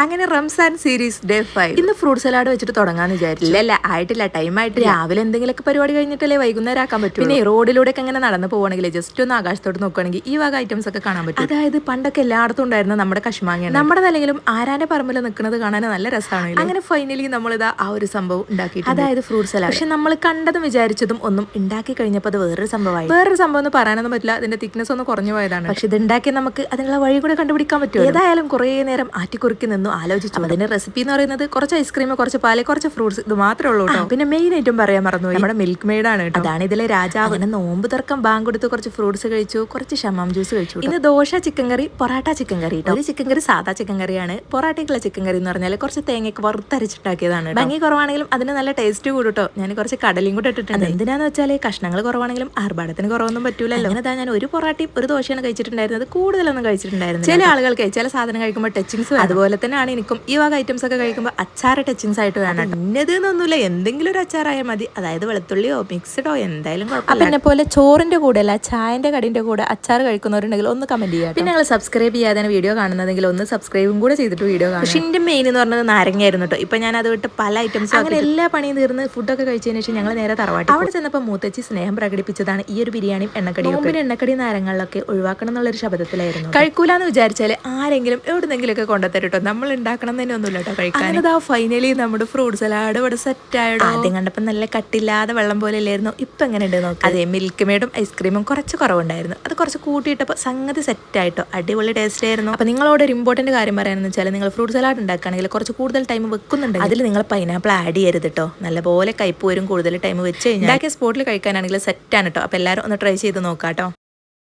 അങ്ങനെ Ramzan series day 5 ഇന്ന് fruit salad വെച്ചിട്ട് തുടങ്ങാന്ന് വിചാരിച്ചു. ഇല്ല ആയിട്ടില്ല, ടൈം ആയിട്ട്. രാവിലെ എന്തെങ്കിലുമൊക്കെ പരിപാടി കഴിഞ്ഞിട്ടല്ലേ വൈകുന്നേരം ആക്കാൻ പറ്റും. പിന്നെ റോഡിലൂടെ അങ്ങനെ നടന്നു പോവാണെങ്കിൽ ജസ്റ്റ് ഒന്ന് ആകാശത്തോട്ട് നോക്കുകയാണെങ്കിൽ ഈ വക ഐറ്റംസ് ഒക്കെ കാണാൻ പറ്റും. അതായത് പണ്ടൊക്കെ എല്ലായിടത്തും ഉണ്ടായിരുന്ന നമ്മുടെ കശ്മാങ്ങ, നമ്മുടെ നിലയിലും ആരാന്റെ പറമ്പിൽ നിൽക്കുന്നത് കാണാൻ നല്ല രസമാണ്. അങ്ങനെ ഫൈനലി നമ്മളിതാ ആ ഒരു സംഭവം ഉണ്ടാക്കി, അതായത് ഫ്രൂട്ട് സലാഡ്. പക്ഷെ നമ്മൾ കണ്ടതും വിചാരിച്ചതും ഒന്നും ഉണ്ടാക്കി കഴിഞ്ഞപ്പോൾ അത് വേറൊരു സംഭവമായി. വേറൊരു സംഭവം എന്ന് പറയാനൊന്നും പറ്റില്ല, അതിന്റെ തിക്നെസ് ഒന്ന് കുറഞ്ഞു പോയതാണ്. പക്ഷെ ഇത് ഉണ്ടാക്കി നമുക്ക് അതിനുള്ള വഴി കൂടെ കണ്ടുപിടിക്കാൻ പറ്റും. ഏതായാലും കുറേ നേരം ആറ്റിക്കുറുക്കി നിന്നു ആലോചിച്ചു. അതിന്റെ റെസിപ്പി എന്ന് പറയുന്നത് കുറച്ച് ഐസ്ക്രീം, കുറച്ച് പാല്, കുറച്ച് ഫ്രൂട്ട്സ്, ഇത് മാത്രമേ ഉള്ളൂ കേട്ടോ. പിന്നെ മെയിൻ ഐറ്റം പറയാൻ മറന്നു, നമ്മുടെ മിൽക്ക് മെയ്ഡ് ആണ് കേട്ടോ. അതാണ് ഇതിലെ രാജാവ്. അങ്ങനെ നോമ്പ് തുറക്കം ബാങ്ക് കൊടുത്ത് കുറച്ച് ഫ്രൂട്ട്സ് കഴിച്ചു, കുറച്ച് ഷമാം ജ്യൂസ് കഴിച്ചു. ഇന്ന് ദോശ ചിക്കൻ കറി, പൊറാട്ട ചിക്കൻ കറി. ഒരു ചിക്കൻ കറി സാധാ ചിക്കൻ കറിയാണ്. പൊറാട്ടയ്ക്കുള്ള ചിക്കൻ കറി എന്ന് പറഞ്ഞാൽ കുറച്ച് തേങ്ങയൊക്കെ വറുത്തരച്ചിട്ടാക്കിയതാണ്. ഭംഗി കുറവാണെങ്കിലും അതിന് നല്ല ടേസ്റ്റ് കൂട്ടോ. ഞാൻ കുറച്ച് കടലയും കൂടെ ഇട്ടിട്ടുണ്ട്. എന്തിനാന്ന് വെച്ചാൽ കഷ്ണങ്ങൾ കുറവാണെങ്കിലും ആർഭാടത്തിന് കുറവൊന്നും പറ്റൂലല്ലോ. അങ്ങനെ ഞാൻ ഒരു പൊറാട്ടയും ഒരു ദോശയാണ് കഴിച്ചിട്ടുണ്ടായിരുന്നത്, കൂടുതലൊന്നും കഴിച്ചിട്ടുണ്ടായിരുന്നു. ചില ആളുകൾക്ക് ചില സാധനം കഴിക്കുമ്പോൾ ടച്ചിങ്സ്, അതുപോലെ തന്നെയാണ് എനിക്കും ഈ വക ഐറ്റംസ് ഒക്കെ കഴിക്കുമ്പോൾ അച്ചാറ് ടച്ചിങ്സ് ആയിട്ട് വേണം. ഇന്നതെന്നൊന്നുമില്ല, എന്തെങ്കിലും ഒരു അച്ചാറായാൽ മതി. അതായത് വെളുത്തുള്ളിയോ മിക്സഡോ എന്തായാലും കുഴപ്പമില്ല. പിന്നെ പോലെ ചോറിന്റെ കൂടെ അല്ല ചായന്റെ കടിന്റെ കൂടെ അച്ചാർ കഴിക്കുന്നവരുണ്ടെങ്കിൽ ഒന്ന് കമന്റ് ചെയ്യാം. പിന്നെ നിങ്ങൾ സബ്സ്ക്രൈബ് ചെയ്യാതെ വീഡിയോ കാണുന്നതെങ്കിൽ ഒന്ന് സബ്സ്ക്രൈബും കൂടെ ചെയ്തിട്ട് വീഡിയോ കാണാം. പക്ഷെ എന്റെ മെയിൻ എന്ന് പറഞ്ഞത് നാരങ്ങയായിരുന്നു കേട്ടോ. ഇപ്പൊ ഞാൻ അത് വിട്ട് പല ഐറ്റംസ്, അങ്ങനെ എല്ലാ പണിയും തീർന്ന് ഫുഡൊക്കെ കഴിച്ചതിന് ശേഷം ഞങ്ങൾ നേരെ തറവാട്ടി. അവിടെ ചെന്നപ്പോൾ മൂത്തച്ചി സ്നേഹം പ്രകടിപ്പിച്ചതാണ് ഈ ഒരു ബിരിയാണിയും എണ്ണക്കടിയും. എണ്ണക്കടി നാരങ്ങളിലൊക്കെ ഒഴിവാക്കണം എന്നുള്ളൊരു ശബ്ദത്തിലായിരുന്നു. കഴിക്കൂലെന്ന് വിചാരിച്ചാൽ ആരെങ്കിലും എവിടെന്നെങ്കിലും ഒക്കെ കൊണ്ടുത്തരട്ടോ, നമ്മൾ ഉണ്ടാക്കണം തന്നെ ഒന്നുമില്ല കേട്ടോ കഴിക്കാൻ. അതാ ഫൈനലി നമ്മുടെ ഫ്രൂട്ട് സലാഡ് ഇവിടെ സെറ്റ് ആയിട്ടോ. ആദ്യം കണ്ടപ്പോൾ നല്ല കട്ടില്ലാതെ വെള്ളം പോലെ അല്ലായിരുന്നു, ഇപ്പൊ എങ്ങനെ ഉണ്ട് നോക്കാം. അതെ, മിൽക്ക് മെയ്ഡും ഐസ്ക്രീമും കുറച്ച് കുറവുണ്ടായിരുന്നു, അത് കുറച്ച് കൂട്ടിയിട്ടപ്പോൾ സംഗതി സെറ്റ് ആയിട്ടോ. അടിപൊളി ടേസ്റ്റ് ആയിരുന്നു. അപ്പൊ നിങ്ങളോട് ഒരു ഇമ്പോർട്ടന്റ് കാര്യം പറയാനെന്ന് വെച്ചാൽ, നിങ്ങൾ ഫ്രൂട്ട് സലാഡ് ഉണ്ടാക്കുകയാണെങ്കിൽ കുറച്ച് കൂടുതൽ ടൈം വെക്കുന്നുണ്ട്, അതിൽ നിങ്ങൾ പൈനാപ്പിൾ ആഡ് ചെയ്യരുത് കേട്ടോ. നല്ലപോലെ കയ്പ് വരും കൂടുതൽ ടൈം വെച്ച് കഴിഞ്ഞാൽ. ഉണ്ടാക്കിയ സ്പോട്ടിൽ കഴിക്കാനാണെങ്കിൽ സെറ്റ് ആണ് കേട്ടോ. അപ്പൊ എല്ലാവരും ഒന്ന് ട്രൈ ചെയ്ത് നോക്കാം കേട്ടോ.